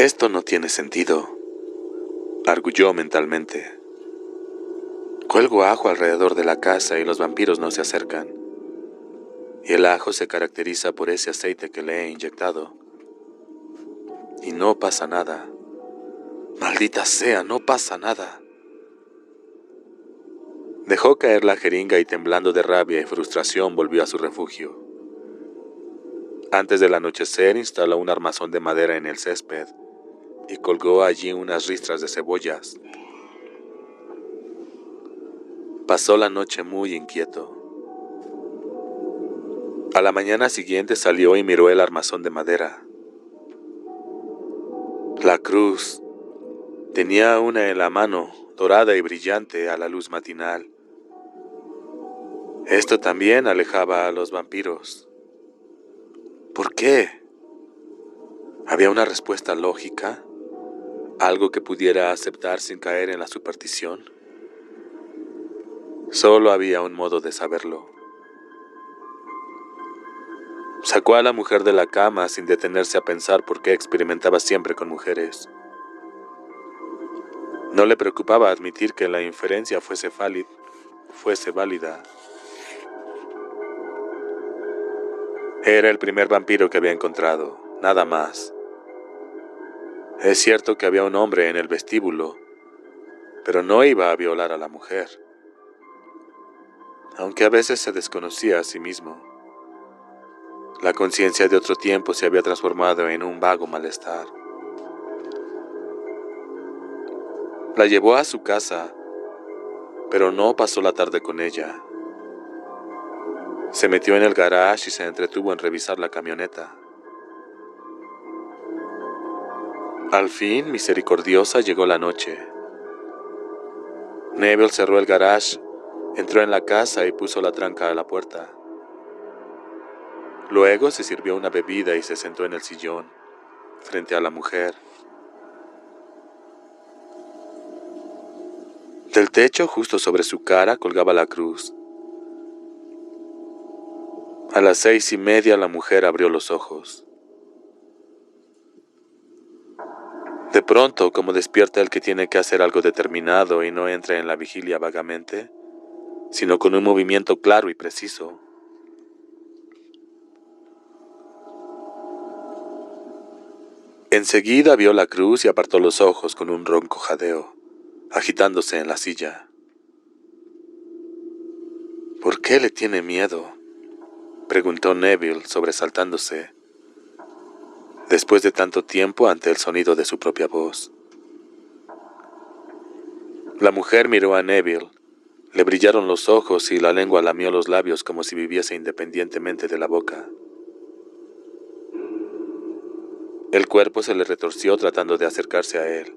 Esto no tiene sentido, arguyó mentalmente. Cuelgo ajo alrededor de la casa y los vampiros no se acercan. Y el ajo se caracteriza por ese aceite que le he inyectado. Y no pasa nada. Maldita sea, no pasa nada. Dejó caer la jeringa y temblando de rabia y frustración volvió a su refugio. Antes del anochecer instaló un armazón de madera en el césped y colgó allí unas ristras de cebollas. Pasó la noche muy inquieto. A la mañana siguiente salió y miró el armazón de madera. La cruz. Tenía una en la mano, dorada y brillante a la luz matinal. Esto también alejaba a los vampiros. ¿Por qué? ¿Había una respuesta lógica? ¿Algo que pudiera aceptar sin caer en la superstición? Solo había un modo de saberlo. Sacó a la mujer de la cama sin detenerse a pensar por qué experimentaba siempre con mujeres. No le preocupaba admitir que la inferencia fuese válida. Era el primer vampiro que había encontrado, nada más. Es cierto que había un hombre en el vestíbulo, pero no iba a violar a la mujer. Aunque a veces se desconocía a sí mismo. La conciencia de otro tiempo se había transformado en un vago malestar. La llevó a su casa, pero no pasó la tarde con ella. Se metió en el garage y se entretuvo en revisar la camioneta. Al fin, misericordiosa, llegó la noche. Neville cerró el garage, entró en la casa y puso la tranca a la puerta. Luego se sirvió una bebida y se sentó en el sillón, frente a la mujer. Del techo, justo sobre su cara, colgaba la cruz. A las 6:30 la mujer abrió los ojos. De pronto, como despierta el que tiene que hacer algo determinado y no entra en la vigilia vagamente, sino con un movimiento claro y preciso. Enseguida vio la cruz y apartó los ojos con un ronco jadeo, agitándose en la silla. ¿Por qué le tiene miedo?, preguntó Neville, sobresaltándose, después de tanto tiempo ante el sonido de su propia voz. La mujer miró a Neville, le brillaron los ojos y la lengua lamió los labios como si viviese independientemente de la boca. El cuerpo se le retorció tratando de acercarse a él.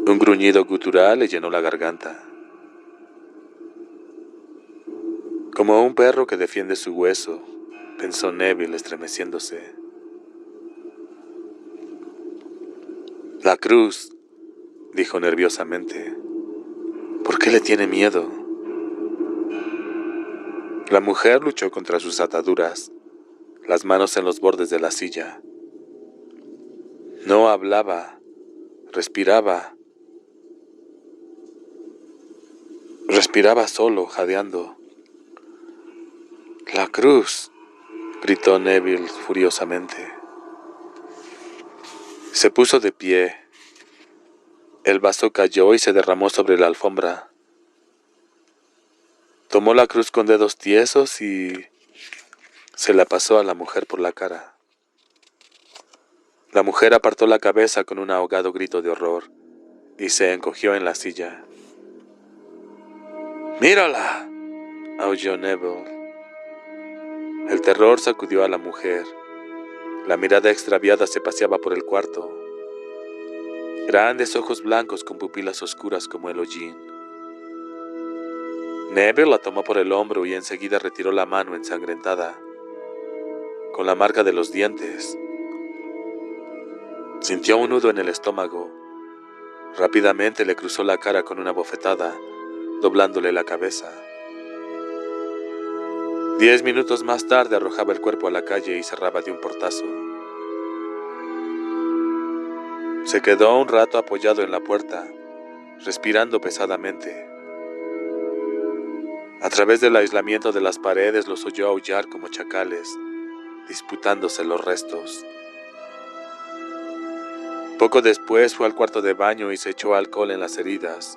Un gruñido gutural le llenó la garganta. Como un perro que defiende su hueso, pensó Neville estremeciéndose. La cruz, dijo nerviosamente. ¿Por qué le tiene miedo? La mujer luchó contra sus ataduras, las manos en los bordes de la silla. No hablaba, respiraba solo, jadeando. «La cruz», gritó Neville furiosamente. Se puso de pie. El vaso cayó y se derramó sobre la alfombra. Tomó la cruz con dedos tiesos y se la pasó a la mujer por la cara. La mujer apartó la cabeza con un ahogado grito de horror y se encogió en la silla. «¡Mírala!», aulló Neville. El terror sacudió a la mujer. La mirada extraviada se paseaba por el cuarto. Grandes ojos blancos con pupilas oscuras como el hollín. Neville la tomó por el hombro y enseguida retiró la mano ensangrentada, con la marca de los dientes. Sintió un nudo en el estómago. Rápidamente le cruzó la cara con una bofetada, doblándole la cabeza. 10 minutos más tarde arrojaba el cuerpo a la calle y cerraba de un portazo. Se quedó un rato apoyado en la puerta, respirando pesadamente. A través del aislamiento de las paredes los oyó aullar como chacales, disputándose los restos. Poco después fue al cuarto de baño y se echó alcohol en las heridas,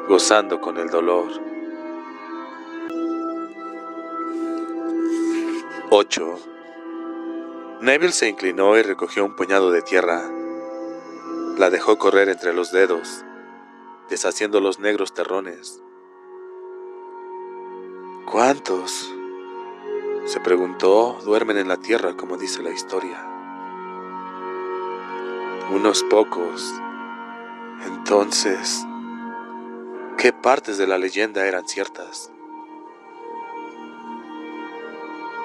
gozando con el dolor. 8. Neville se inclinó y recogió un puñado de tierra. La dejó correr entre los dedos, deshaciendo los negros terrones. ¿Cuántos?, se preguntó, duermen en la tierra como dice la historia. Unos pocos. Entonces, ¿qué partes de la leyenda eran ciertas?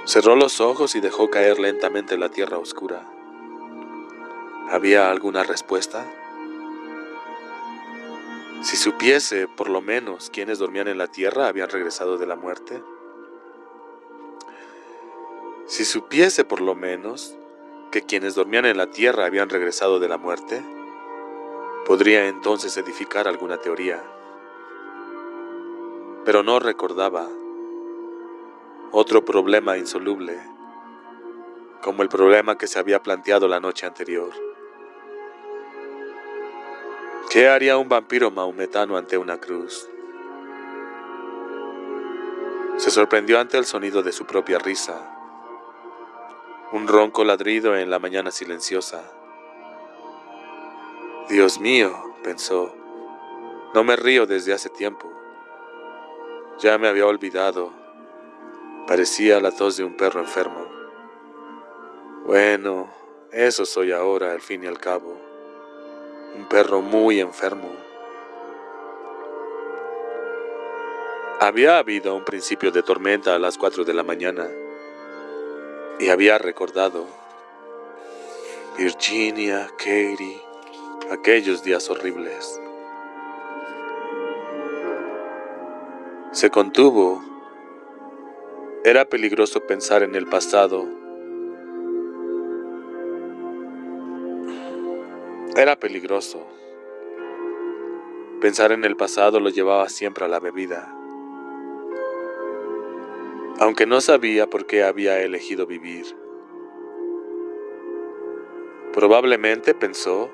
Cerró los ojos y dejó caer lentamente la tierra oscura. ¿Había alguna respuesta? Si supiese, por lo menos, quiénes dormían en la tierra habían regresado de la muerte. Si supiese, por lo menos, que quienes dormían en la tierra habían regresado de la muerte, podría entonces edificar alguna teoría. Pero no recordaba. Otro problema insoluble, como el problema que se había planteado la noche anterior. ¿Qué haría un vampiro mahometano ante una cruz? Se sorprendió ante el sonido de su propia risa, un ronco ladrido en la mañana silenciosa. Dios mío, pensó, no me río desde hace tiempo. Ya me había olvidado. Parecía la tos de un perro enfermo. Bueno, eso soy ahora, al fin y al cabo. Un perro muy enfermo. Había habido un principio de tormenta a las 4 de la mañana y había recordado Virginia, Katie, aquellos días horribles. Se contuvo. Era peligroso pensar en el pasado. Era peligroso. Pensar en el pasado lo llevaba siempre a la bebida. Aunque no sabía por qué había elegido vivir. Probablemente, pensó,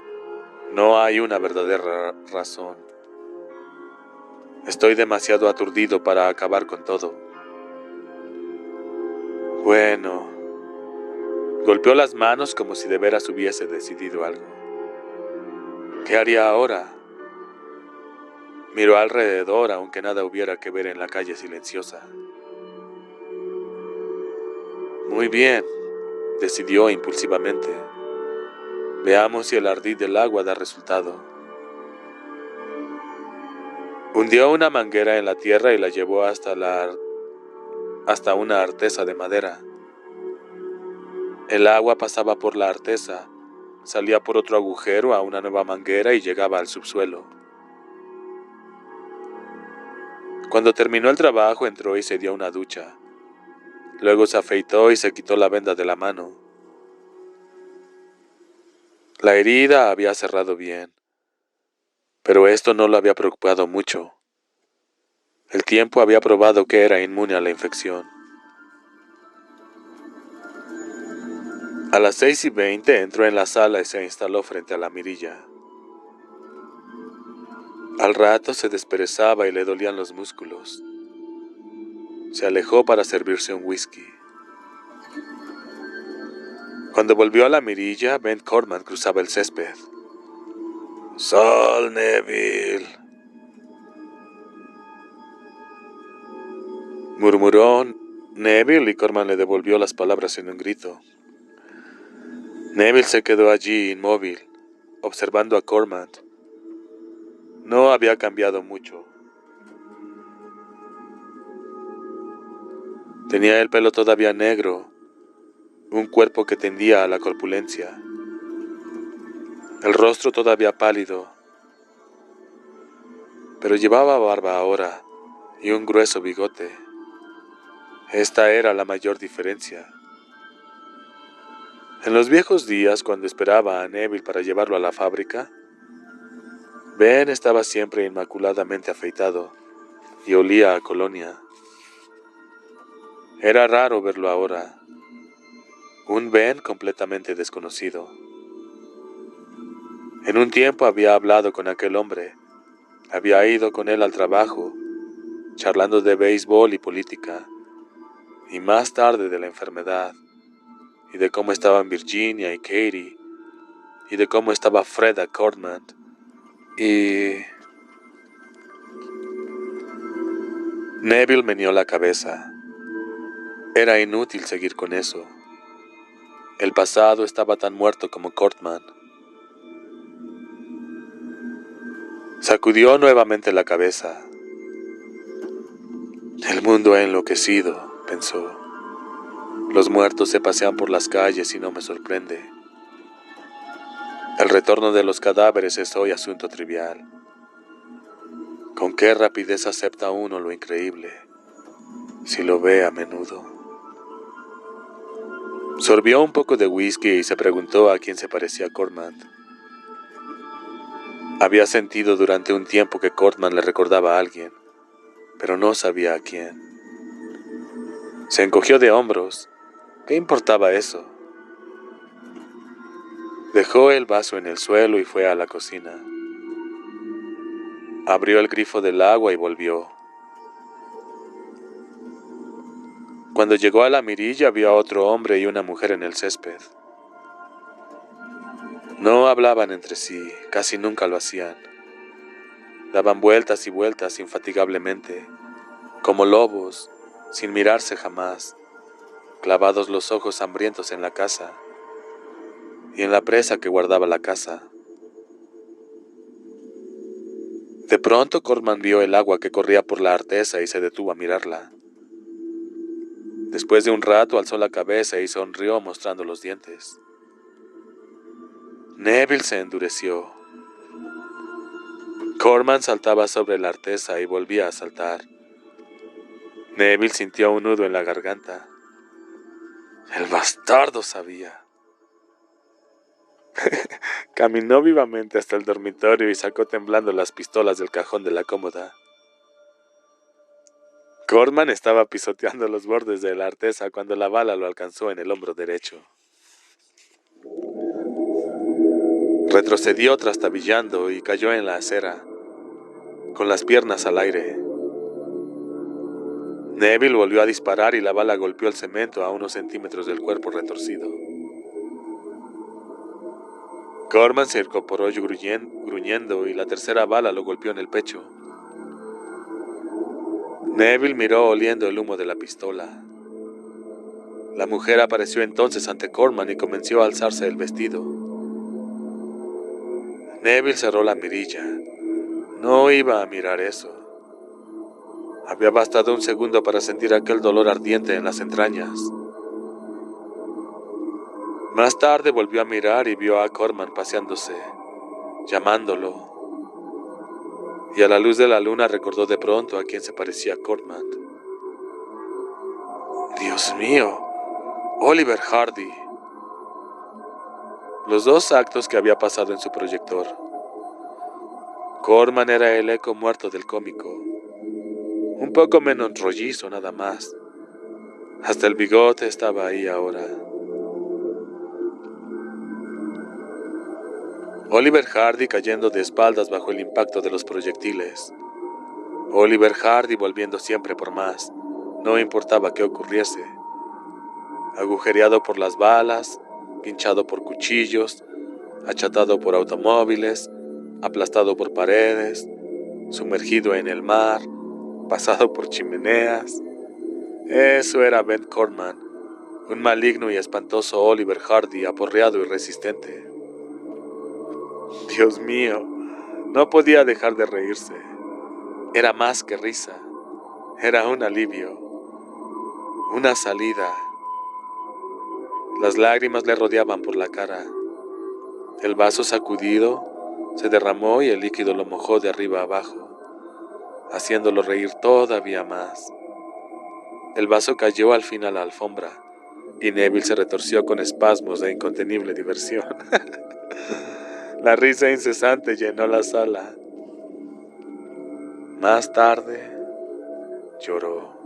no hay una verdadera razón. Estoy demasiado aturdido para acabar con todo. Bueno, golpeó las manos como si de veras hubiese decidido algo. ¿Qué haría ahora? Miró alrededor, aunque nada hubiera que ver en la calle silenciosa. Muy bien, decidió impulsivamente. Veamos si el ardid del agua da resultado. Hundió una manguera en la tierra y la llevó hasta una artesa de madera. El agua pasaba por la artesa, salía por otro agujero a una nueva manguera y llegaba al subsuelo. Cuando terminó el trabajo, entró y se dio una ducha. Luego se afeitó y se quitó la venda de la mano. La herida había cerrado bien, pero esto no lo había preocupado mucho. El tiempo había probado que era inmune a la infección. A las 6:20 entró en la sala y se instaló frente a la mirilla. Al rato se desperezaba y le dolían los músculos. Se alejó para servirse un whisky. Cuando volvió a la mirilla, Ben Corman cruzaba el césped. ¡Sol, Neville!, murmuró Neville y Corman le devolvió las palabras en un grito. Neville se quedó allí inmóvil, observando a Corman. No había cambiado mucho. Tenía el pelo todavía negro, un cuerpo que tendía a la corpulencia, el rostro todavía pálido, pero llevaba barba ahora y un grueso bigote. Esta era la mayor diferencia. En los viejos días, cuando esperaba a Neville para llevarlo a la fábrica, Ben estaba siempre inmaculadamente afeitado y olía a colonia. Era raro verlo ahora, un Ben completamente desconocido. En un tiempo había hablado con aquel hombre, había ido con él al trabajo, charlando de béisbol y política, y más tarde de la enfermedad, y de cómo estaban Virginia y Katie, y de cómo estaba Freda Cortman, y... Neville meneó la cabeza. Era inútil seguir con eso. El pasado estaba tan muerto como Cortman. Sacudió nuevamente la cabeza. El mundo ha enloquecido, pensó. Los muertos se pasean por las calles y no me sorprende. El retorno de los cadáveres es hoy asunto trivial. Con qué rapidez acepta uno lo increíble, si lo ve a menudo. Sorbió un poco de whisky y se preguntó a quién se parecía Cortman. Había sentido durante un tiempo que Cortman le recordaba a alguien, pero no sabía a quién. Se encogió de hombros. ¿Qué importaba eso? Dejó el vaso en el suelo y fue a la cocina. Abrió el grifo del agua y volvió. Cuando llegó a la mirilla vio a otro hombre y una mujer en el césped. No hablaban entre sí, casi nunca lo hacían. Daban vueltas y vueltas infatigablemente, como lobos, sin mirarse jamás, clavados los ojos hambrientos en la casa y en la presa que guardaba la casa. De pronto Cortman vio el agua que corría por la artesa y se detuvo a mirarla. Después de un rato alzó la cabeza y sonrió mostrando los dientes. Neville se endureció. Cortman saltaba sobre la artesa y volvía a saltar. Neville sintió un nudo en la garganta. El bastardo sabía. Caminó vivamente hasta el dormitorio y sacó temblando las pistolas del cajón de la cómoda. Cortman estaba pisoteando los bordes de la artesa cuando la bala lo alcanzó en el hombro derecho. Retrocedió trastabillando y cayó en la acera, con las piernas al aire. Neville volvió a disparar y la bala golpeó el cemento a unos centímetros del cuerpo retorcido. Cortman se incorporó gruñendo y la tercera bala lo golpeó en el pecho. Neville miró oliendo el humo de la pistola. La mujer apareció entonces ante Cortman y comenzó a alzarse el vestido. Neville cerró la mirilla. No iba a mirar eso. Había bastado un segundo para sentir aquel dolor ardiente en las entrañas. Más tarde volvió a mirar y vio a Cortman paseándose, llamándolo. Y a la luz de la luna recordó de pronto a quién se parecía Cortman. Dios mío, Oliver Hardy. Los dos actos que había pasado en su proyector. Cortman era el eco muerto del cómico. Un poco menos rollizo nada más. Hasta el bigote estaba ahí ahora. Oliver Hardy cayendo de espaldas bajo el impacto de los proyectiles. Oliver Hardy volviendo siempre por más, no importaba qué ocurriese. Agujereado por las balas, pinchado por cuchillos, achatado por automóviles, aplastado por paredes, sumergido en el mar, pasado por chimeneas. Eso era Ben Cortman, un maligno y espantoso Oliver Hardy aporreado y resistente. Dios mío, no podía dejar de reírse. Era más que risa, era un alivio, una salida. Las lágrimas le rodeaban por la cara. El vaso sacudido se derramó y el líquido lo mojó de arriba abajo, haciéndolo reír todavía más. El vaso cayó al fin a la alfombra, y Neville se retorció con espasmos de incontenible diversión. La risa incesante llenó la sala. Más tarde, lloró.